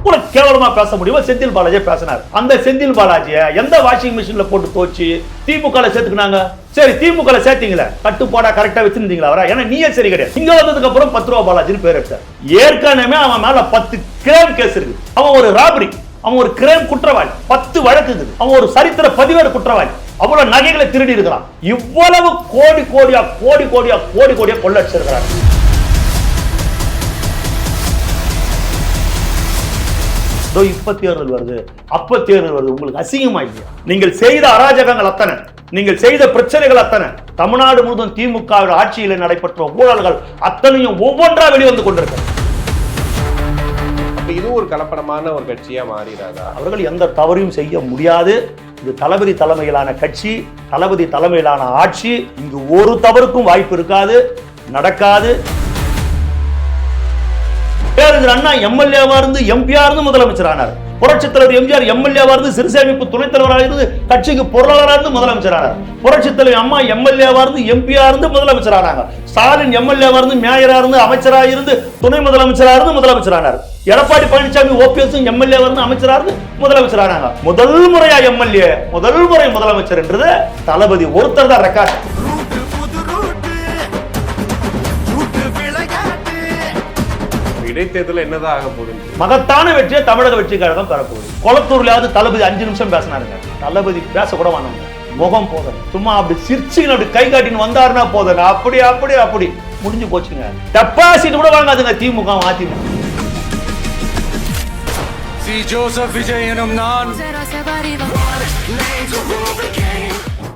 அவ்வளவு கேவலமா பேச முடியுமோ செந்தில் பாலாஜி பேசினார். அந்த செந்தில் பாலாஜியை எந்த வாஷிங் மிஷின்ல போட்டு தோச்சு திமுக சேர்த்துக்கினாங்க? சரி, திமுக சேர்த்தீங்களா, கட்டுப்பாடா கரெக்டா வச்சிருந்தீங்களா அவரா? ஏன்னா நீயே சரி கிடையாது. இங்க வந்ததுக்கு அப்புறம் 10 ரூபா பாலாஜின்னு பேர் எடுத்தார். ஏற்கனவே அவன் மேல 10 கிரைம் கேஸ் இருக்கு. அவன் ஒரு ராபரி, அவன் ஒரு கிரைம் குற்றவாளி, 10 வழக்கு இருக்குது. அவன் ஒரு சரித்திர பதிவேடு குற்றவாளி. அவ்வளவு நகைகளை திருடி இருக்கிறான். இவ்வளவு கோடி கோடியா கொள்ளடிச்சிருக்கிறான். இப்ப தேர்தல் வருது, அப்ப தேர்தல் வருது. உங்களுக்கு அசிங்கமா இல்லையா? நீங்கள் செய்த அராஜகங்கள் அத்தனை, நீங்கள் செய்த பிரச்சனைகள் அத்தனை, தமிழ்நாடு முழுவதும் திமுக ஆட்சியில் நடைபெற்ற ஊழல்கள் அத்தனையும் ஒவ்வொன்றா வெளிவந்து கொண்டிருக்கிறது. இது ஒரு கலப்படமான ஒரு கட்சியா மாறிடாதா? அவர்கள் எந்த தவறையும் செய்ய முடியாது. இது தளபதி தலைமையிலான கட்சி, தளபதி தலைமையிலான ஆட்சி. இங்கு ஒரு தவறுக்கும் வாய்ப்பு இருக்காது, நடக்காது. பேரறிஞர் அண்ணா எம்எல்ஏவா இருந்து எம்பியா இருந்து முதலமைச்சர் ஆனார். புரட்சித் தலைவர் எம்ஜிஆர் எம்எல்ஏவா இருந்து சிறுசேமிப்பு துணைத் தலைவராக இருந்து கட்சிக்கு பொருளாளராக இருந்து முதலமைச்சர் ஆனார். புரட்சித் தலைவர் அம்மா எம்எல்ஏவா இருந்து எம்பியா இருந்து முதலமைச்சர் ஆனாங்க. ஸ்டாலின் எம்எல்ஏவா இருந்து மேயரா இருந்து அமைச்சராக இருந்து துணை முதலமைச்சராக இருந்து முதலமைச்சர் ஆனார். எடப்பாடி பழனிசாமி ஓபிஎஸ் எம்எல்ஏவா இருந்து அமைச்சராக இருந்து முதலமைச்சர் ஆனாங்க. முதல் முறையா எம்எல்ஏ, முதல் முறை முதலமைச்சர் என்றது தளபதி ஒருத்தர் தான் ரெக்கார்ட். இடைத்தேர்தல் என்னதான் ஆக போகுது? மகத்தான வெற்றியை தமிழக வெற்றி கழகம் பெறப்போகுது. கொளத்தூர்லயாவது தளபதி 5 நிமிஷம் பேசினாருங்க. தளபதி பேச கூட வாங்க, முகம் போதும், சும்மா அப்படி சிரிச்சுன்னு அப்படி கை காட்டின்னு வந்தாருன்னா போதுங்க. அப்படி முடிஞ்சு போச்சுங்க. டெபாசிட் கூட வாங்காதுங்க திமுக அதிமுக.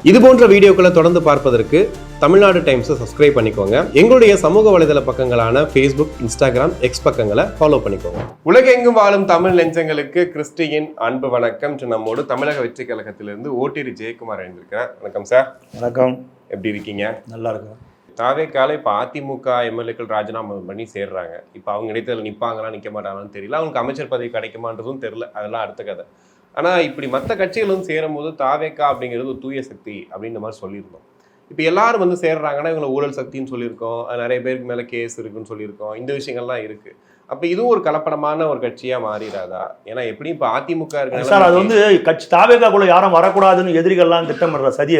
இது போன்ற வீடியோக்களை தொடர்ந்து பார்ப்பதற்கு தமிழ்நாடு டைம்ஸை சப்ஸ்கிரைப் பண்ணிக்கோங்க. எங்களுடைய சமூக வலைதள பக்கங்களான ஃபேஸ்புக், இன்ஸ்டாகிராம், எக்ஸ் பக்கங்களை ஃபாலோ பண்ணிக்கோங்க. உலகெங்கும் வாழும் தமிழ் நெஞ்சங்களுக்கு கிறிஸ்டியின் அன்பு வணக்கம். நம்மோடு தமிழக வெற்றி கழகத்திலிருந்து ஓட்டிரி ஜெயக்குமார் அணிந்திருக்கிறேன். வணக்கம் சார். வணக்கம். எப்படி இருக்கீங்க? நல்லா இருக்கேன். தாவேக்கால இப்போ அதிமுக எம்எல்ஏக்கள் ராஜினாமா பண்ணி சேர்றாங்க. இப்போ அவங்க இடைத்தேர்தல் நிற்பாங்களா நிற்க மாட்டாங்களான்னு தெரியல. அவங்களுக்கு அமைச்சர் பதவி கிடைக்குமான்றதும் தெரியல. அதெல்லாம் அடுத்த கதை. ஆனால் இப்படி மற்ற கட்சிகளும் சேரும் போது தாவேக்கா அப்படிங்கிறது ஒரு தூய சக்தி அப்படின்ற மாதிரி சொல்லியிருந்தோம். இப்போ எல்லாரும் வந்து சேர்றாங்கன்னா இவங்களை ஊழல் சக்தின்னு சொல்லியிருக்கோம். நிறைய பேருக்கு மேலே கேஸ் இருக்குன்னு சொல்லியிருக்கோம். இந்த விஷயங்கள்லாம் இருக்கு. அப்போ இதுவும் ஒரு கலப்படமான ஒரு கட்சியாக மாறிடாதா? ஏன்னா எப்படி இப்போ அதிமுக இருக்கு சார், அது வந்து கட்சி தாவேக்காக்குள்ள யாரும் வரக்கூடாதுன்னு எதிரிகள்லாம் திட்டமிடுற சதி.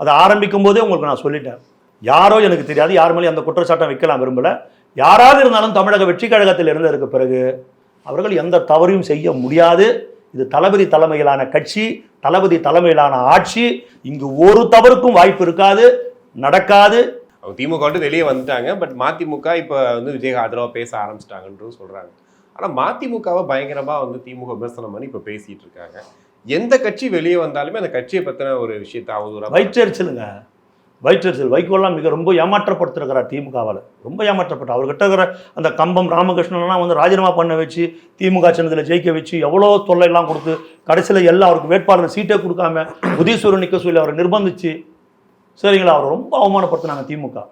அது ஆரம்பிக்கும் போதே உங்களுக்கு நான் சொல்லிட்டேன். யாரோ எனக்கு தெரியாது, யார் மேலேயும் அந்த குற்றச்சாட்டை வைக்கலாம் விரும்பல. யாராவது இருந்தாலும் தமிழக வெற்றி கழகத்தில் இருந்ததற்கு பிறகு அவர்கள் எந்த தவறையும் செய்ய முடியாது. இது தளபதி தலைமையிலான கட்சி, தளபதி தலைமையிலான ஆட்சி. இங்கு ஒரு தவறுக்கும் வாய்ப்பு இருக்காது, நடக்காது. திமுக விட்டு வெளியே வந்துட்டாங்க. பட் மதிமுக இப்போ வந்து விஜய் ஆதரவா பேச ஆரம்பிச்சிட்டாங்கன்னு சொல்றாங்க. ஆனால் மதிமுகவை பயங்கரமா வந்து திமுக விமர்சனம் பண்ணி இப்போ பேசிட்டு இருக்காங்க. எந்த கட்சி வெளியே வந்தாலுமே அந்த கட்சியை பத்தின ஒரு விஷயத்தை அவதூறா வயிற்றெரிச்சலுங்க. வைகோலாம் ரொம்ப ஏமாற்றப்படுத்திருக்கிறார் திமுகவால். ரொம்ப ஏமாற்றப்பட்டு அவர்கிட்ட இருக்கிற அந்த கம்பம் ராமகிருஷ்ணன்லாம் வந்து ராஜினாமா பண்ண வச்சு திமுக சின்னத்தில் ஜெயிக்க வச்சு எவ்வளோ தொல்லையெல்லாம் கொடுத்து கடைசியில் எல்லாம் அவருக்கு வேட்பாளர் சீட்டே கொடுக்காம உதயசூரன் நிற்க சொல்லி அவரை நிர்பந்திச்சு, சரிங்களா, அவர் ரொம்ப அவமானப்படுத்தினாங்க திமுக.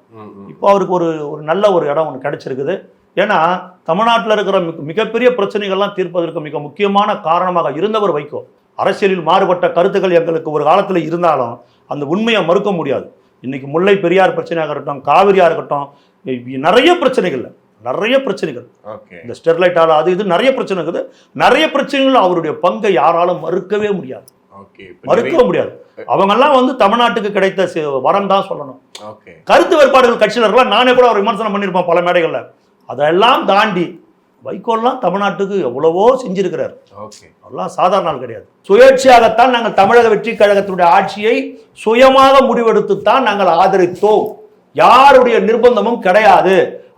இப்போ அவருக்கு ஒரு நல்ல ஒரு இடம் ஒன்று கிடைச்சிருக்குது. ஏன்னா தமிழ்நாட்டில் இருக்கிற மிகப்பெரிய பிரச்சனைகள்லாம் தீர்ப்பதற்கு மிக முக்கியமான காரணமாக இருந்தவர் வைகோ. அரசியலில் மாறுபட்ட கருத்துக்கள் எங்களுக்கு ஒரு காலத்தில் இருந்தாலும் அந்த உண்மையை மறுக்க முடியாது. இன்னைக்கு முல்லை பெரியார் பிரச்சனையாக இருக்கட்டும், காவிரியா இருக்கட்டும், நிறைய பிரச்சனைகள் இந்த ஸ்டெர்லைட்டால அது இது நிறைய பிரச்சனை இருக்குது. நிறைய பிரச்சனைகள் அவருடைய பங்கை யாராலும் மறுக்கவே முடியாது. அவங்கெல்லாம் வந்து தமிழ்நாட்டுக்கு கிடைத்த வரம் தான் சொல்லணும். கருத்து வேறுபாடுகள் கட்சியினர்கள் நானே கூட அவர் விமர்சனம் பண்ணியிருப்பேன் பல மேடைகள்ல. அதெல்லாம் தாண்டி வைகோலாம் தமிழ்நாட்டுக்கு எவ்வளவோ செஞ்சிருக்கிறார். அதெல்லாம் சாதாரண நாள் கிடையாது. சுயேட்சையாகத்தான் நாங்கள் தமிழக வெற்றி கழகத்தினுடைய ஆட்சியை சுயமாக முடிவெடுத்துத்தான் நாங்கள் ஆதரித்தோம். யாருடைய நிர்பந்தமும் கிடையாது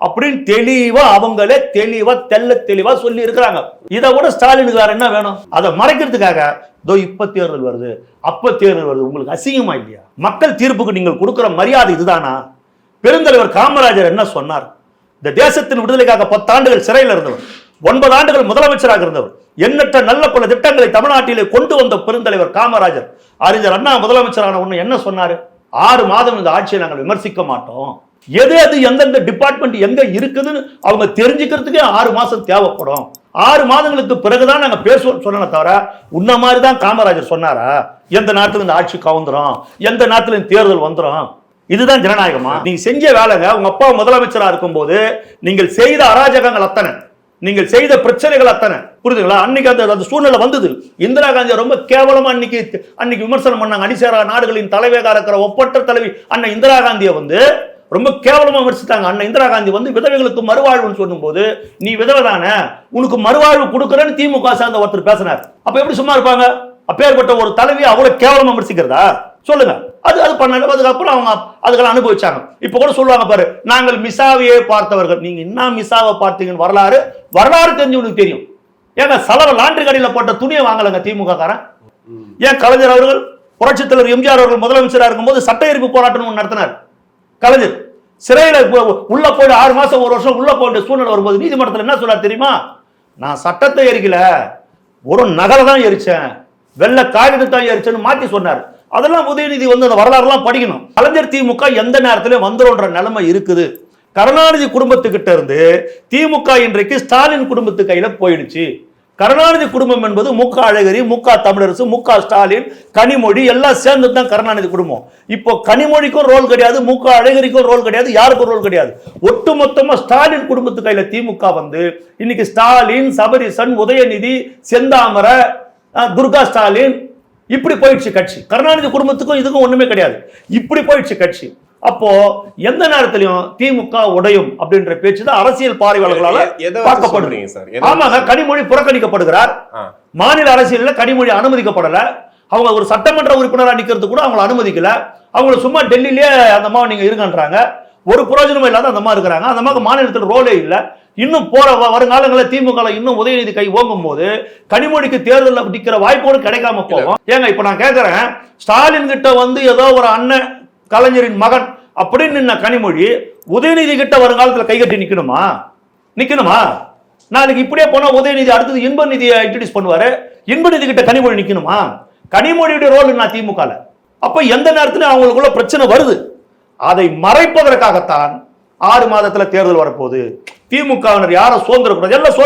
அப்படின்னு அவங்களே தெளிவா சொல்லி இருக்கிறாங்க. இதை விட ஸ்டாலினுக்கு வேற என்ன வேணும்? அதை மறைக்கிறதுக்காக இப்ப தேர்தல் வருது, அப்ப தேர்தல் வருது. உங்களுக்கு அசிங்கமா இல்லையா? மக்கள் தீர்ப்புக்கு நீங்கள் கொடுக்கிற மரியாதை இதுதானா? பெருந்தலைவர் காமராஜர் என்ன சொன்னார்? இந்த தேசத்தின் விடுதலைக்காக 10 ஆண்டுகள் சிறையில் இருந்தவர், 9 ஆண்டுகள் முதலமைச்சராக இருந்தவர், எண்ணற்ற நல்ல பல திட்டங்களை தமிழ்நாட்டிலே கொண்டு வந்த பெருந்தலைவர் காமராஜர். அறிஞர் அண்ணா முதலமைச்சரான ஒண்ணு என்ன சொன்னாரு? 6 மாதம் இந்த ஆட்சியை நாங்கள் விமர்சிக்க மாட்டோம். எது எந்தெந்த டிபார்ட்மெண்ட் எங்க இருக்குதுன்னு அவங்க தெரிஞ்சுக்கிறதுக்கே 6 மாசம் தேவைப்படும். 6 மாதங்களுக்கு பிறகுதான் நாங்க பேசுவோம் சொன்ன தவிர உன்ன மாதிரிதான் காமராஜர் சொன்னாரா? எந்த நேரத்துல இந்த ஆட்சி கவுந்துரும், எந்த நேரத்துல தேர்தல் வந்துடும். இதுதான் ஜனநாயகமா? நீங்க செஞ்ச வேலைங்க. உங்க அப்பா முதலமைச்சரா இருக்கும் போது நீங்கள் செய்த அராஜகங்கள் அத்தனை, நீங்கள் செய்த பிரச்சனைகள் அத்தனை, புரியுதுங்களா? அன்னைக்கு அந்த சூழ்நிலை வந்தது. இந்திரா காந்தி ரொம்ப கேவலமா அன்னைக்கு விமர்சனம் பண்ணாங்க. அணிசேரா நாடுகளின் தலைவராக இருக்கிற ஒப்பற்ற தலைவி அண்ணன் இந்திரா காந்தியை ரொம்ப கேவலமா விமர்சித்தாங்க. அண்ணன் இந்திரா காந்தி விதவைகளுக்கு மறுவாழ்வுன்னு சொல்லும் போது, நீ விதவை தானே, உனக்கு மறுவாழ்வு கொடுக்குறேன்னு திமுக சார்ந்த ஒருத்தர் பேசினார். அப்ப எப்படி சும்மா இருப்பாங்க? அப்பேற்பட்ட ஒரு தலைவி அவ்வளவு கேவலமா விமர்சிக்கிறதா? சொல்லுங்க. அது பண்ணல. அதுக்கப்புறம் அவங்க அதுக்கெல்லாம் அனுபவிச்சாங்க. இப்ப கூட சொல்லுவாங்க பாரு, நாங்கள் மிசாவையே பார்த்தவர்கள். நீங்க என்ன மிசாவை பார்த்தீங்கன்னு வரலாறு தெரிஞ்சு உனக்கு தெரியும். ஏங்க செலவு லாண்டரி கடையில் போட்ட துணியை வாங்கலங்க திமுக காரன். ஏன் கலைஞர் அவர்கள், புரட்சித் தலைவர் எம்ஜிஆர் அவர்கள் முதலமைச்சராக இருக்கும்போது சட்ட எரிப்பு போராட்டம் நடத்தினார். கலைஞர் சிறையில உள்ள போய் 6 மாசம் 1 வருஷம் உள்ள போயிட்ட சூழ்நிலை வரும்போது நீதிமன்றத்தில் என்ன சொன்னார் தெரியுமா? நான் சட்டத்தை எரிக்கல, ஒரு நகலை தான் எரிச்சேன், வெள்ளை காகிதத்தை எரிச்சேன்னு மாற்றி சொன்னார். அதெல்லாம் உதயநிதி அந்த வரலாறுலாம் படிக்கணும். கலைஞர் திமுக எந்த நேரத்திலும் வந்துடும்ன்ற நிலைமை இருக்குது. கருணாநிதி குடும்பத்துக்கிட்ட இருந்து திமுக இன்றைக்கு ஸ்டாலின் குடும்பத்து கையில போயிடுச்சு. கருணாநிதி குடும்பம் என்பது முக அழகிரி, முக தமிழரசு, முக ஸ்டாலின், கனிமொழி எல்லாம் சேர்ந்து தான் கருணாநிதி குடும்பம். இப்போ கனிமொழிக்கும் ரோல் கிடையாது, முக அழகிரிக்கும் ரோல் கிடையாது, யாருக்கும் ரோல் கிடையாது. ஒட்டுமொத்தமா ஸ்டாலின் குடும்பத்து கையில திமுக இன்னைக்கு ஸ்டாலின், சபரிசன், உதயநிதி, செந்தாமரை, துர்கா ஸ்டாலின் இப்படி போயிடுச்சு கட்சி. கருணாநிதி குடும்பத்துக்கும் இதுக்கும் ஒண்ணுமே கிடையாது. இப்படி போயிடுச்சு கட்சி. அப்போ எந்த நேரத்திலையும் திமுக உடையும் அப்படின்ற பேச்சு தான் அரசியல் பார்வையாளர்களால பார்க்கப்படுறீங்க. ஆமாங்க, கனிமொழி புறக்கணிக்கப்படுகிறார். மாநில அரசியலில் கனிமொழி அனுமதிக்கப்படல. அவங்க ஒரு சட்டமன்ற உறுப்பினராக நிக்கிறது கூட அவங்களை அனுமதிக்கல. அவங்கள சும்மா டெல்லியிலே அந்த அம்மா நீங்க இருக்கின்றாங்க, ஒரு பிரயோஜனமும் இல்லாத அந்த அம்மா இருக்கிறாங்க. அந்த அம்மாவுக்கு மாநிலத்தில் ரோலே இல்லை. இன்னும் போற வருங்காலங்களில் திமுக இன்னும் உதயநிதி கை ஓங்கும் போது கனிமொழிக்கு தேர்தலில் நிற்கிற வாய்ப்போடு கிடைக்காம போகும். ஏங்க இப்ப நான் கேட்கிறேன், ஸ்டாலின் கிட்ட ஏதோ ஒரு அண்ணன் கலைஞரின் மகன் அப்படின்னு நின்ன கனிமொழி உதயநிதி கிட்ட வருங்காலத்தில் கைகட்டி நிக்கணுமா? நாளைக்கு இப்படியே போனா உதயநிதி அடுத்தது இன்ப நிதியை இன்ட்ரோடியூஸ் பண்ணுவாரு. இன்ப நிதி கிட்ட கனிமொழி நிக்கணுமா? கனிமொழியுடைய ரோல் நான் திமுக. அப்ப எந்த நேரத்துல அவங்களுக்குள்ள பிரச்சனை வருது, அதை மறைப்பதற்காகத்தான் 6 மாதத்துல தேர்தல் வரப்போகுது. திமுகவினர் யாரும் சோர்ந்துடக்கூடாது. எல்லாம்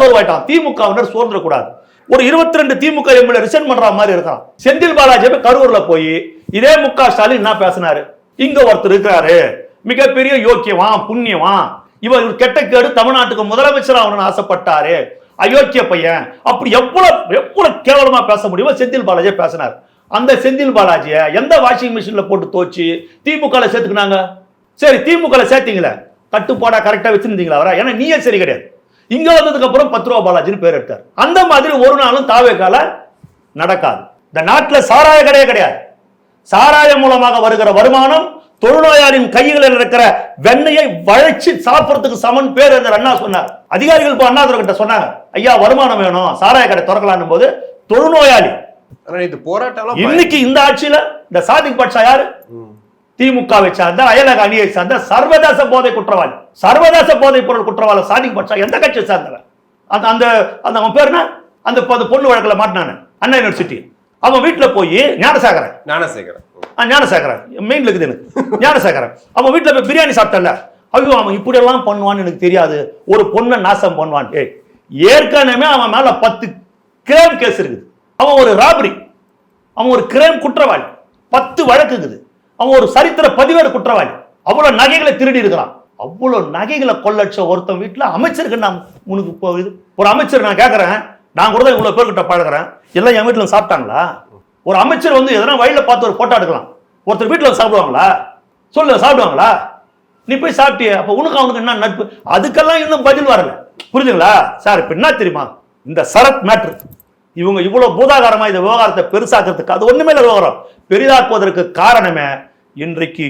சோர்வாயிட்டான். திமுகவினர் சோர்ந்துடக்கூடாது. ஒரு 22 திமுக எம்எல்ஏ ரிசைன் பண்ற மாதிரி இருக்கான். செந்தில் பாலாஜி கரூர்ல போய் இதே முக ஸ்டாலின் என்ன பேசினாரு? இங்க ஒருத்தர் இருக்கிறாரு, மிகப்பெரிய யோக்கியவான், புண்ணியவான், இவர் கெட்ட கேடு தமிழ்நாட்டுக்கு முதலமைச்சர் ஆகணும்னு ஆசைப்பட்டாரு, அயோக்கிய பையன், அப்படி எவ்வளவு கேவலமா பேச முடியுமோ செந்தில் பாலாஜி பேசினார். அந்த செந்தில் பாலாஜியை எந்த வாஷிங் மிஷின்ல போட்டு தோச்சு திமுக சேர்த்துக்கினாங்க? சரி, திமுக சேர்த்தீங்களே, கட்டுப்பாடா கரெக்டா வச்சிருந்தீங்களா அவரா? ஏன்னா நீயே சரி கிடையாது. இங்க வந்ததுக்கு அப்புறம் 10 ரூபா பாலாஜின்னு பேர் எடுத்தார். அந்த மாதிரி ஒரு நாளும் தாவேக்கால நடக்காது. இந்த நாட்டில் சாராய கடையே கிடையாது. சாராயம் மூலமாக வருகிற வருமானம் தொழுநோயாளின் கைகளில் இருக்கிற வெண்ணையை வளைச்சு சாப்பிடறதுக்கு சமன் பேர் என்று அண்ணா சொன்னார். அதிகாரிகள் இப்போ அண்ணாதுரை கிட்ட சொன்னாங்க, ஐயா வருமானம் வேணும், சாராய கடை திறக்கலாம் போது தொழுநோயாளி போராட்டம். இன்னைக்கு இந்த ஆட்சியில இந்த சாதிக் பாட்ஷா யாரு? திமுகவை சார்ந்த அயலக அணியை சார்ந்த சர்வதேச போதை குற்றவாளி, சர்வதேச போதை பொருள் குற்றவாளி சாதிக் பாட்ஷா எந்த கட்சியை சார்ந்தவன்? அந்த அவன் பேர் என்ன? அந்த பொண்ணு வழக்கில் மாட்டினான அண்ணா யூனிவர்சிட்டி. அவன் வீட்டுல போய் ஞானசேகரன் மெயின் இருக்குது எனக்கு, ஞானசேகரன் அவன் வீட்டுல போய் பிரியாணி சாப்பிட்டல, ஐயோ அவன் இப்படி எல்லாம் பண்ணுவான்னு எனக்கு தெரியாது, ஒரு பொண்ணை நாசம் பண்ணுவான். ஏற்கனவே அவன் மேல 10 கிரைம் கேஸ் இருக்குது. அவன் ஒரு ராபரி, அவன் ஒரு கிரைம் குற்றவாளி, 10 வழக்கு இருக்குது. அவன் ஒரு சரித்திர பதிவேடு குற்றவாளி. அவ்வளவு நகைகளை திருடி இருக்கிறான். அவ்வளவு நகைகளை கொள்ளடிச்ச ஒருத்தன் வீட்டுல அமைச்சருக்கு நான் உனக்கு போகுது. ஒரு அமைச்சர் நான் கேட்கறேன், நான் கூட தான் இவ்வளவு பேர்கிட்ட பழகிறேன், எல்லாம் என் வீட்டுல சாப்பிட்டாங்களா? ஒரு அமைச்சர் எதனா வழியில பார்த்து ஒரு போட்டோ எடுக்கலாம், ஒருத்தர் வீட்டுல சாப்பிடுவாங்களா? சொல்லு, சாப்பிடுவாங்களா? நீ போய் சாப்பிட்டிய, அப்ப உனக்கு அவனுக்கு என்ன நட்பு? அதுக்கெல்லாம் இன்னும் பதில் வரல. புரியுதுங்களா சார்? இப்ப என்ன தெரியுமா, இந்த சரத் மேட்ரு இவங்க இவ்வளவு பூதாகாரமா இந்த விவகாரத்தை பெருசாக்குறதுக்கு, அது ஒண்ணுமே இல்லை. விவகாரம் பெரிதாக்குவதற்கு காரணமே இன்றைக்கு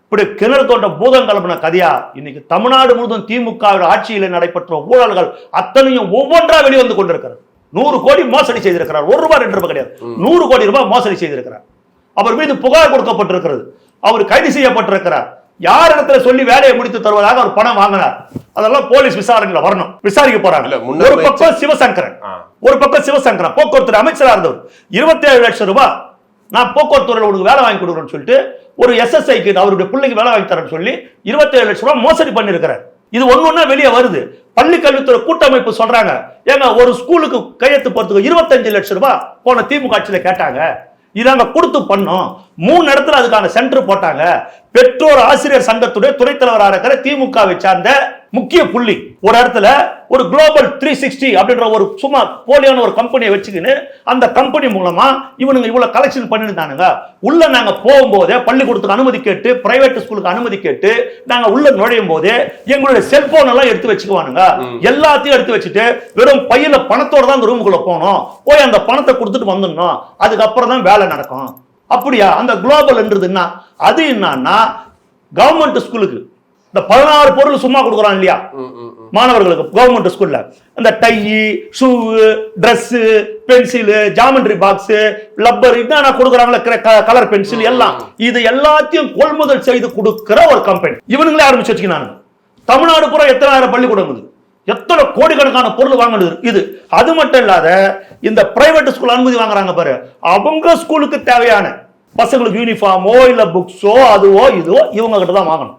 இப்படி கிணறு தோண்ட பூதம் கலப்பின கதையா இன்னைக்கு தமிழ்நாடு முழுவதும் திமுக ஆட்சியில் நடைபெற்ற ஊழல்கள் அத்தனையும் ஒவ்வொன்றா வெளிவந்து கொண்டிருக்கிறது. 100 கோடி மோசடி செய்திருக்கிறார். 1 ரூபாய் 2 ரூபாய் கிடையாது, 100 கோடி ரூபாய் மோசடி செய்திருக்கிறார். அவர் மீது புகார் கொடுக்கப்பட்டிருக்கிறது. அவர் கைது செய்யப்பட்டிருக்கிறார். யார் இடத்துல சொல்லி வேலையை முடித்து தருவதாக அவர் பணம் வாங்கினார், அதெல்லாம் போலீஸ் விசாரணையில வரணும், விசாரிக்க போறாங்க. ஒரு பக்கம் சிவசங்கரன் போக்குவரத்து அமைச்சரா இருந்தவர் 27 லட்சம் ரூபாய் நான் போக்குவரத்து துறையில் உனக்கு வேலை வாங்கி கொடுக்குறேன்னு சொல்லிட்டு ஒரு எஸ்எஸ்ஐக்கு அவருடைய பிள்ளைக்கு வேலை வாங்கி தரேன்னு சொல்லி 27 லட்சம் ரூபாய் மோசடி பண்ணிருக்கிறார். இது ஒன்னொன்னா வெளியே வருது. பள்ளி கல்வித்துறை கூட்டமைப்பு சொல்றாங்க, ஏங்க ஒரு ஸ்கூலுக்கு கையெழுத்து போறதுக்கு 25 லட்சம் ரூபாய் போன திமுக ஆட்சியில கேட்டாங்க, இதாங்க கொடுத்து பண்ணோம். 3 இடத்துல அதுக்கான சென்டர் போட்டாங்க. பெற்றோர் ஆசிரியர் சங்கத்துடைய துணைத் தலைவராக இருக்கிற திமுகவை சார்ந்த முக்கிய புள்ளி. ஒரு இடத்துல ஒரு குளோபல் 360 அப்படின்ற ஒரு சும்மா போலியான ஒரு கம்பெனியை வச்சுக்கின்னு அந்த கம்பெனி மூலமா இவனுங்க இவ்வளவு கலெக்ஷன் பண்ணிருந்தானுங்க. உள்ள நாங்க போகும்போதே பள்ளிக்கூடத்துக்கு அனுமதி கேட்டு, பிரைவேட் ஸ்கூலுக்கு அனுமதி கேட்டு நாங்க உள்ள நுழையும் போதே எங்களுடைய செல்போன் எல்லாம் எடுத்து வச்சுக்குவானுங்க. எல்லாத்தையும் எடுத்து வச்சுட்டு வெறும் பையில பணத்தோட தான் அந்த ரூமுக்குள்ள போனோம், போய் அந்த பணத்தை கொடுத்துட்டு வந்துடணும், அதுக்கப்புறம் தான் வேலை நடக்கும். அப்படியா? அந்த குளோபல் என்றது அது என்னன்னா கவர்மெண்ட் ஸ்கூலுக்கு இந்த 16 பொருள் சும்மா கொடுக்குறான் இல்லையா மாணவர்களுக்கு கவர்மெண்ட் ஸ்கூல்ல, இந்த tie, shoe, dress, pencil, geometry box, rubber இதான் கொடுக்குறாங்களே, கலர் பென்சில் எல்லாம், இது எல்லாத்தையும் கொள்முதல் செய்து கொடுக்கிற ஒரு கம்பெனி இவனுங்களே ஆரம்பிச்சு வச்சுக்கிறாங்க. தமிழ்நாடு பூரா எத்தனை ஆயிரம் பள்ளிக்கூடம் இருக்குது, எத்தனை கோடிக்கணக்கான பொருள் வாங்கினது இது. அது மட்டும் இல்லாத இந்த பிரைவேட் ஸ்கூல் அனுமதி வாங்குறாங்க பாரு, அவங்க ஸ்கூலுக்கு தேவையான பசங்களுக்கு யூனிஃபார்மோ இல்ல புக்ஸோ அதுவோ இதுவோ இவங்க கிட்ட தான் வாங்கணும்.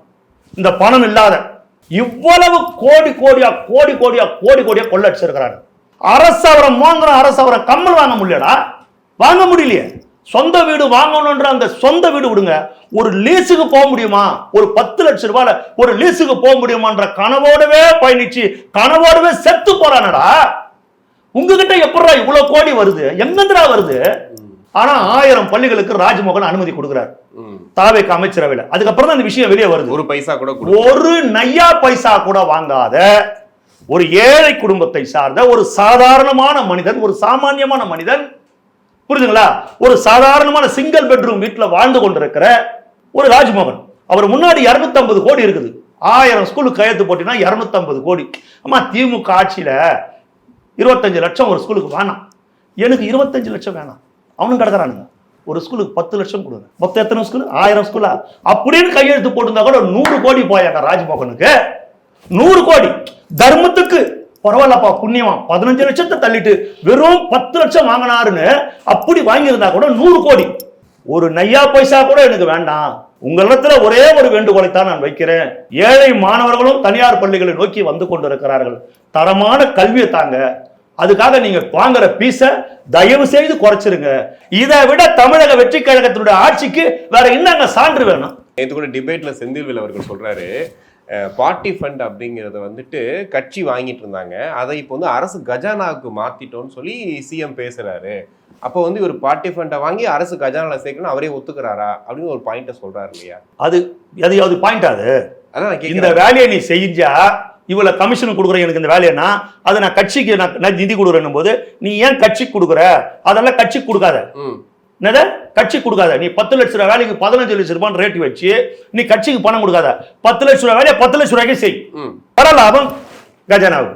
இந்த பணம் இல்லாத இவ்வளவு கோடி கோடியா கொள்ளடிச்சிருக்கிறாங்க. அரசு அவரை மோங்கிற அரசு அவரை கம்மல் வாங்க முடியலடா, வாங்க முடியலையே. சொந்த வீடு வாங்கணும்ன்ற அந்த சொந்த வீடு விடுங்க, ஒரு லீஸுக்கு போக முடியுமா? ஒரு 10 லட்சம் ரூபாய் ஒரு லீஸுக்கு போக முடியுமான்ற கனவோடவே பயணிச்சு கனவோடவே செத்து போறானடா. உங்ககிட்ட எப்படா இவ்வளவு கோடி வருது, எங்கந்திரா வருது? ஆனா 1000 பள்ளிகளுக்கு ராஜ்மோகன் அனுமதி கொடுக்கிறார் தாவேக அமைச்சரவையில். அதுக்கப்புறம் தான் இந்த விஷயம் வெளியே வருது. ஒரு பைசா கூட, ஒரு நையா பைசா கூட வாங்காத ஒரு ஏழை குடும்பத்தை சார்ந்த ஒரு சாதாரணமான மனிதன், ஒரு சாமானியமான மனிதன், புரியுதுங்களா, ஒரு சாதாரணமான சிங்கிள் பெட்ரூம் வீட்டுல வாழ்ந்து கொண்டிருக்கிற ஒரு ராஜ்மோகன், அவர் முன்னாடி 250 கோடி இருக்குது. 1000 ஸ்கூலுக்கு கையெழுத்து போட்டினா 250 கோடி. அம்மா திமுக ஆட்சியில 25 லட்சம் ஒரு ஸ்கூலுக்கு வேணாம், எனக்கு 25 லட்சம் வேணாம், அவனும் கிடக்குறானுங்க. ஒரு ஸ்கூலுக்கு 10 லட்சம் கொடுங்க, மொத்தம் எத்தனை ஸ்கூல்? 1000 ஸ்கூலா அப்படின்னு கையெழுத்து போட்டிருந்தா கூட 100 கோடி போயாங்க ராஜ்மோகனுக்கு. 100 கோடி தர்மத்துக்கு பரவாயில்லப்பா, புண்ணியமா 15 லட்சத்தை தள்ளிட்டு வெறும் 10 லட்சம் வாங்கினாருன்னு அப்படி வாங்கியிருந்தா கூட 100 கோடி. ஒரு நையா பைசா கூட எனக்கு வேண்டாம். உங்களிடத்துல ஒரே ஒரு வேண்டுகோளை தான் நான் வைக்கிறேன், ஏழை மாணவர்களும் தனியார் பள்ளிகளை நோக்கி வந்து கொண்டிருக்கிறார்கள், தரமான கல்வியை தாங்க, அதுக்காக நீங்க வாங்குற பீஸ தயவு செய்து குறைச்சிருங்க. இதை விட தமிழக வெற்றி கழகத்தினுடைய ஆட்சிக்கு வேற என்னங்க சான்று வேணும்? இது கூட டிபேட்ல செந்தில்வேல் அவர்கள் சொல்றாரு, பார்ட்டி ஃபண்ட் அப்படிங்கறத வந்துட்டு கட்சி வாங்கிட்டு இருந்தாங்க, அதை இப்போ வந்து அரசு கஜானாவுக்கு மாத்திட்டோம்னு சொல்லி சிஎம் பேசுறாரு. அப்போ வந்து ஒரு பார்ட்டி ஃபண்டை வாங்கி அரசு கஜானால சேர்க்கணும் அவரே ஒத்துக்கிறாரா அப்படின்னு ஒரு பாயிண்ட சொல்றாரு இல்லையா? அது பாயிண்ட். அது அதான் இந்த வேலையை நீ செஞ்சா இவ்வளவு கமிஷன் கொடுக்குற எனக்கு இந்த வேலையனா, அதை நான் கட்சிக்கு நான் நிதி கொடுக்குறேன் போது நீ ஏன் கட்சிக்கு கொடுக்குற? அதெல்லாம் கட்சிக்கு கொடுக்காத, என்னது கட்சி கொடுக்காத. நீ 10 லட்ச ரூபாய் வேலைக்கு 15 லட்சம் ரூபாய் ரேட் வச்சு நீ கட்சிக்கு பணம் கொடுக்காத. 10 லட்ச ரூபாய் வேலையை 10 லட்ச ரூபாய்க்கு செய், வர லாபம் கஜானாவுக்கு.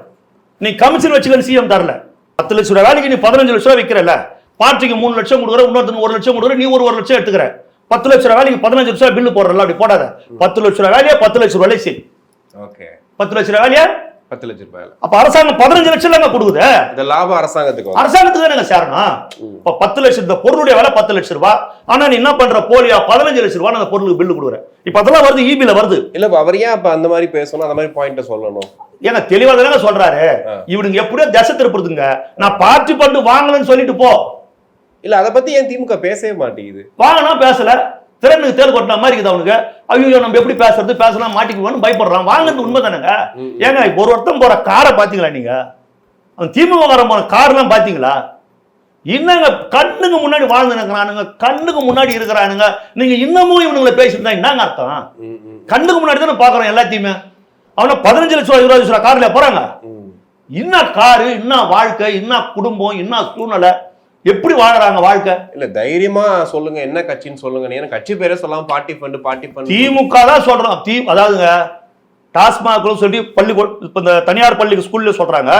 நீ கமிஷன் வச்சுக்க சிஎம் தரல, 10 லட்ச ரூபாய் வேலைக்கு நீ 15 லட்ச ரூபாய் விற்கிறல, பார்ட்டிக்கு 3 லட்சம் கொடுக்குற, இன்னொருத்தனுக்கு 1 லட்சம் கொடுக்குற, நீ ஒரு 1 லட்சம் எடுத்துக்கிற. 10 லட்ச ரூபாய் வேலைக்கு 15 லட்ச ரூபாய் பில்லு போடுறல, அப்படி போடாத. 10 லட்ச ரூபாய் வேலையை 10 லட்ச ரூபாய் செய். ஓகே, 10 லட்ச ரூபாய் வேலையா 10 லட்சம் ரூபாய். அப்ப அரசாங்கம் 15 லட்சம் கொடுக்குது. இந்த லாபம் அரசாங்கத்துக்கு தானே சேரணும். இப்ப 10 லட்சம் இந்த பொருளுடைய வேலை 10 லட்சம் ரூபாய், ஆனா நீ என்ன பண்ற போலியா 15 லட்சம் ரூபாய் அந்த பொருளுக்கு பில்லு கொடுக்குற. இப்ப அதெல்லாம் வருது, இபில வருது. இல்ல அவர் ஏன் அப்ப அந்த மாதிரி பேசணும், அந்த மாதிரி பாயிண்ட சொல்லணும்? ஏங்க தெளிவா தானே சொல்றாரு. இவனுங்க எப்படியோ தசை திருப்புறதுங்க, நான் பார்ட்டி பண்ணு வாங்கலன்னு சொல்லிட்டு போ. இல்ல அதை பத்தி ஏன் திமுக பேசவே மாட்டேங்குது? வாங்கினா பேசல, திறனுக்கு தேல் கொட்டின மாதிரி இருக்குது அவனுக்கு. ஐயோ நம்ம எப்படி பேசலாம் மாட்டிக்குவோன்னு பயப்படுறான். வாங்குறது உண்மை தானேங்க. ஏங்க ஒரு ஒருத்தம் போற காரை பாத்தீங்களா நீங்க? அவன் திமுக போற கார்லாம் பாத்தீங்களா? என்னங்க கண்ணுக்கு முன்னாடி வாழ்ந்துனுங்கிறானுங்க, கண்ணுக்கு முன்னாடி இருக்கிறானுங்க. நீங்க இன்னமும் இவனுங்களை பேசிட்டு என்னங்க அர்த்தம்? கண்ணுக்கு முன்னாடி தானே பாக்குறோம் எல்லாத்தையுமே. அவனை 15 லட்சம் 20 லட்சம் கார்ல போறாங்க. என்ன காரு, என்ன வாழ்க்கை, என்ன குடும்பம், என்ன சூழ்நிலை, எப்படி வாழறாங்க வாழ்க்கை? இல்ல தைரியமா சொல்லுங்க, என்ன கட்சின்னு சொல்லுங்க. ஏன்னா கட்சி பேரே சொல்லாம பார்ட்டி ஃபண்ட் திமுக தான் சொல்றோம். அதாவதுங்க டாஸ்மாக் சொல்லி இந்த தனியார் பள்ளிக்கு ஸ்கூல்ல சொல்றாங்க,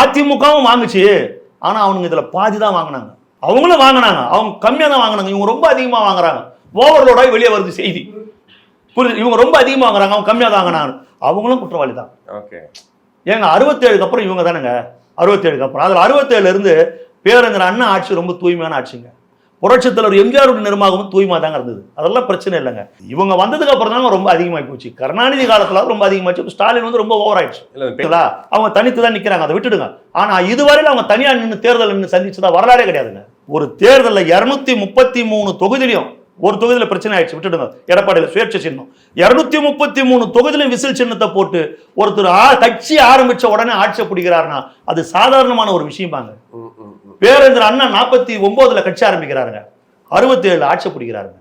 அதிமுகவும் வாங்குச்சு. ஆனா அவங்க இதுல பாதி தான் வாங்கினாங்க, அவங்களும் வாங்கினாங்க, அவங்க கம்மியா தான் வாங்கினாங்க. இவங்க ரொம்ப அதிகமா வாங்குறாங்க, ஓவர்லோடாக வெளியே வருது செய்தி, புரியுது? இவங்க ரொம்ப அதிகமா வாங்குறாங்க, அவங்க கம்மியா தான் வாங்கினாங்க, அவங்களும் குற்றவாளி தான். ஏங்க 67க்கு அப்புறம் இவங்க தானேங்க, 67க்கு அப்புறம். அதுல 67ல இருந்து பேரறிஞர் அண்ணா ஆட்சி ரொம்ப தூய்மையான ஆட்சிங்க. புரட்சித் தலைவர் எம்ஜிஆருடைய நிர்வாகமும் தூய்மா தாங்க இருந்தது, அதெல்லாம் பிரச்சனை இல்லைங்க. இவங்க வந்ததுக்கு அப்புறம் தாங்க ரொம்ப அதிகமாகி போச்சு. கருணாநிதி காலத்துல ரொம்ப அதிகமாச்சு, ஸ்டாலின் வந்து ரொம்ப ஓவர் ஆயிடுச்சு. அவங்க தனித்து தான் நிக்கிறாங்க, அதை விட்டுடுங்க. ஆனா இதுவரையில அவங்க தனியா நின்று தேர்தல் நின்று சந்திச்சதா வரலாறே கிடையாதுங்க. ஒரு தேர்தலில் 233 தொகுதியிலையும் ஒரு தொகுதியில் பிரச்சனை ஆயிடுச்சு, விட்டுடுங்க. எடப்பாடியில் சுயேட்சை சின்னம் 233 தொகுதியிலும் விசில் சின்னத்தை போட்டு ஒருத்தர் கட்சி ஆரம்பிச்ச உடனே ஆட்சியை பிடிக்கிறாருன்னா அது சாதாரணமான ஒரு விஷயமாங்க. பேரறிஞர் அண்ணா 49ல கட்சி ஆரம்பிக்கிறாருங்க, 67 ஆட்சி பிடிக்கிறாருங்க.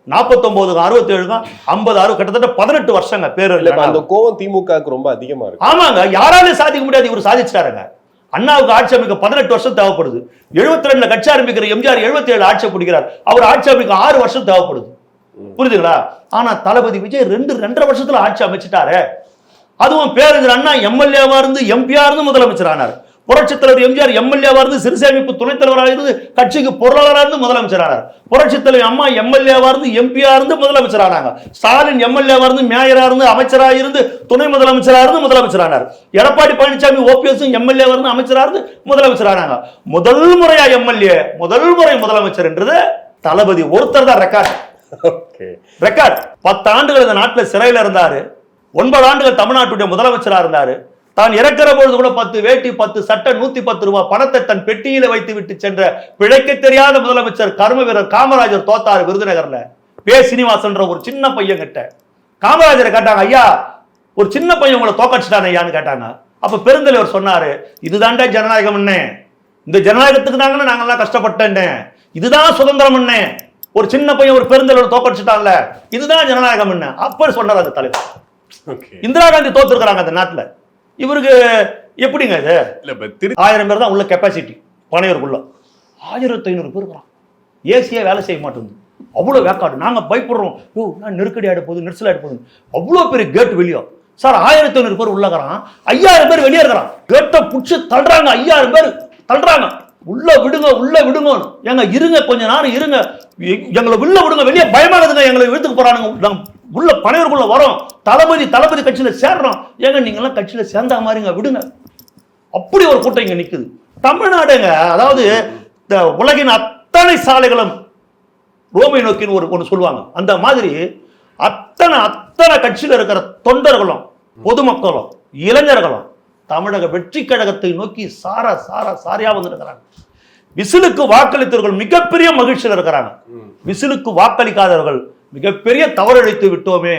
49 67 50 கிட்டத்தட்ட 18 வருஷங்க பேரறிஞர். அந்த கோவம் திமுகவுக்கு ரொம்ப அதிகமா இருக்கு. ஆமாங்க, யாராலையும் சாதிக்க முடியாது, இவர் சாதிச்சாருங்க. அண்ணாவுக்கு ஆட்சி அமைக்க 18 வருஷம் தேவைப்படுது. 72ல கட்சி ஆரம்பிக்கிற எம்ஜிஆர் 77 ஆட்சி பிடிக்கிறார், அவர் ஆட்சி அமைக்க 6 வருஷம் தேவைப்படுது. புரியுதுங்களா? ஆனா தளபதி விஜய் 2.5 வருஷத்துல ஆட்சி அமைச்சிட்டாரு. அதுவும் பேரறிஞர் அண்ணா எம்எல்ஏவா இருந்து எம்பியா இருந்து முதலமைச்சர் ஆனார். புரட்சித் தலைவர் எம்ஜிஆர் எம்எல்ஏவா இருந்து சிறுசேமிப்பு துணைத் தலைவராக இருந்து கட்சிக்கு பொருளாளராக இருந்து முதலமைச்சர் ஆனார். புரட்சித் தலைவர் அம்மா எம்எல்ஏவா இருந்து எம்பியா இருந்து முதலமைச்சர் ஆனாங்க. ஸ்டாலின் எம்எல்ஏவா இருந்து மேயரா இருந்து அமைச்சராக இருந்து துணை முதலமைச்சராக இருந்து முதலமைச்சர் ஆனார். எடப்பாடி பழனிசாமி ஓபிஎஸ் எம்எல்ஏவா இருந்து அமைச்சராக இருந்து முதலமைச்சர் ஆனாங்க. முதல் முறையா எம்எல்ஏ, முதல் முறை முதலமைச்சர் என்றது தளபதி ஒருத்தர் தான் ரெக்கார்ட். ரெக்கார்ட். 10 ஆண்டுகள் இந்த நாட்டில் சிறையில் இருந்தாரு, 9 ஆண்டுகள் தமிழ்நாட்டுடைய முதலமைச்சராக இருந்தாரு. தான் இறக்கிற பொழுது கூட 10 வேட்டி 10 சட்டை 110 ரூபாய் பணத்தை தன் பெட்டியில வைத்து விட்டு சென்ற பிழைக்க தெரியாத முதலமைச்சர் கர்ம வீரர் காமராஜர் தோத்தாரு விருதுநகர்ல. பே சீனிவாசன்ற ஒரு சின்ன பையன் கிட்ட காமராஜரை கேட்டாங்க, ஐயா ஒரு சின்ன பையன் உங்களை தோக்கடிச்சிட்டான் ஐயான்னு கேட்டாங்க. அப்ப பெருந்தலைவர் சொன்னாரு, இதுதான்டா ஜனநாயகம், இந்த ஜனநாயகத்துக்கு தாங்க நாங்கெல்லாம் கஷ்டப்பட்டேன், இதுதான் சுதந்திரம், ஒரு சின்ன பையன் ஒரு பெருந்தலைவர் தோக்கடிச்சிட்டான்ல, இதுதான் ஜனநாயகம். அப்ப சொன்னார் அந்த தலைவர். இந்திரா காந்தி தோத்துருக்காங்க அந்த நாட்டுல, இவருக்கு எப்படிங்க இது? 1000 பேர் தான் உள்ள கெப்பாசிட்டி பனையூருக்குள்ள, 1500 பேர் இருக்கிறான். ஏசியா வேலை செய்ய மாட்டேங்குது, அவ்வளோ வேக்காடு. நாங்கள் பயப்படுறோம், நெருக்கடி ஆகிட போகுது, நெரிசல் ஆகிட போகுது. அவ்வளோ பெரிய கேட் வெளியே சார், 1500 பேர் உள்ளகிறான், 5000 பேர் வெளியே இருக்கிறான். கேட்டை பிடிச்சி தள்ளுறாங்க, 5000 பேர் தள்ளுறாங்க. உள்ள விடுங்க, உள்ள விடுங்க, எங்க இருங்க கொஞ்ச நேரம் இருங்க, எங்களை உள்ள விடுங்க, வெளியே பயமானதுங்க, எங்களை வீட்டுக்கு போறானுங்க, உள்ள பனையூருக்குள்ள வரோம், தளபதி கட்சியில சேர்றோம், ஏங்க நீங்க எல்லாம் கட்சியில சேர்ந்தா மாதிரிங்க விடுங்க. அப்படி ஒரு கூட்டம் இங்க நிக்குது. தமிழ்நாடுங்க, அதாவது உலகின் அத்தனை சாலைகளும் ரோமை நோக்கின்னு ஒன்று சொல்லுவாங்க, அந்த மாதிரி அத்தனை கட்சியில் இருக்கிற தொண்டர்களும் பொதுமக்களும் இளைஞர்களும் தமிழக வெற்றி கழகத்தை நோக்கி சாரியா வந்து இருக்கிறாங்க. விசிலுக்கு வாக்களித்தவர்கள் மிகப்பெரிய மகிழ்ச்சியில் இருக்கிறாங்க, விசிலுக்கு வாக்களிக்காதவர்கள் மிகப்பெரிய தவறழைத்து விட்டோமே,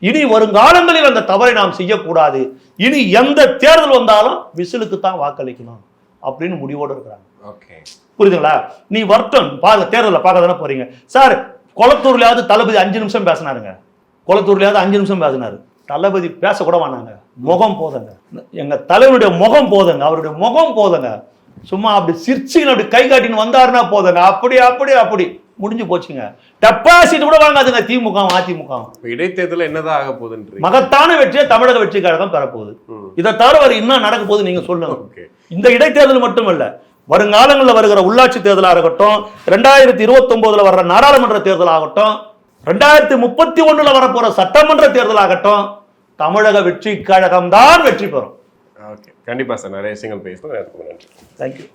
இனி வருங்காலங்களில் அந்த தவறை நாம் செய்யக்கூடாது, இனி எந்த தேர்தல் வந்தாலும் விசிலுக்கு தான் வாக்களிக்கணும் அப்படின்னு முடிவோடு இருக்கிறாங்க. புரியுதுங்களா? நீ வரட்டும், தேர்தலில் பார்க்க தானே போறீங்க. சார் கொளத்தூர்லயாவது தளபதி 5 நிமிஷம் பேசினாருங்க, கொளத்தூர்லயாவது 5 நிமிஷம் பேசினாரு. தளபதி பேசக்கூட வேணாங்க, முகம் போதுங்க, எங்க தலைவனுடைய முகம் போதுங்க, அவருடைய முகம் போதுங்க, சும்மா அப்படி சிரிச்சுன்னு அப்படி கை காட்டின்னு வந்தாருன்னா போதுங்க, அப்படி முடிஞ்சு போச்சுங்க. டெபாசிட் கூட வாங்காதுங்க திமுக அதிமுக. இடைத்தேர்தல் என்னதான் ஆக போகுது? மகத்தான வெற்றியை தமிழக வெற்றி கழகம் பெறப்போகுது. இதை தவிர வர இன்னும் நடக்க போகுது நீங்க சொல்லுங்க. இந்த இடைத்தேர்தல் மட்டும் இல்ல, வருங்காலங்களில் வருகிற உள்ளாட்சி தேர்தலாக இருக்கட்டும், 2029 வர்ற நாடாளுமன்ற தேர்தல் ஆகட்டும், 2031 வரப்போற சட்டமன்ற தேர்தல் ஆகட்டும், தமிழக வெற்றி கழகம் தான் வெற்றி பெறும். கண்டிப்பா சார், நிறைய விஷயங்கள் பேசணும். நன்றி. தேங்க்யூ.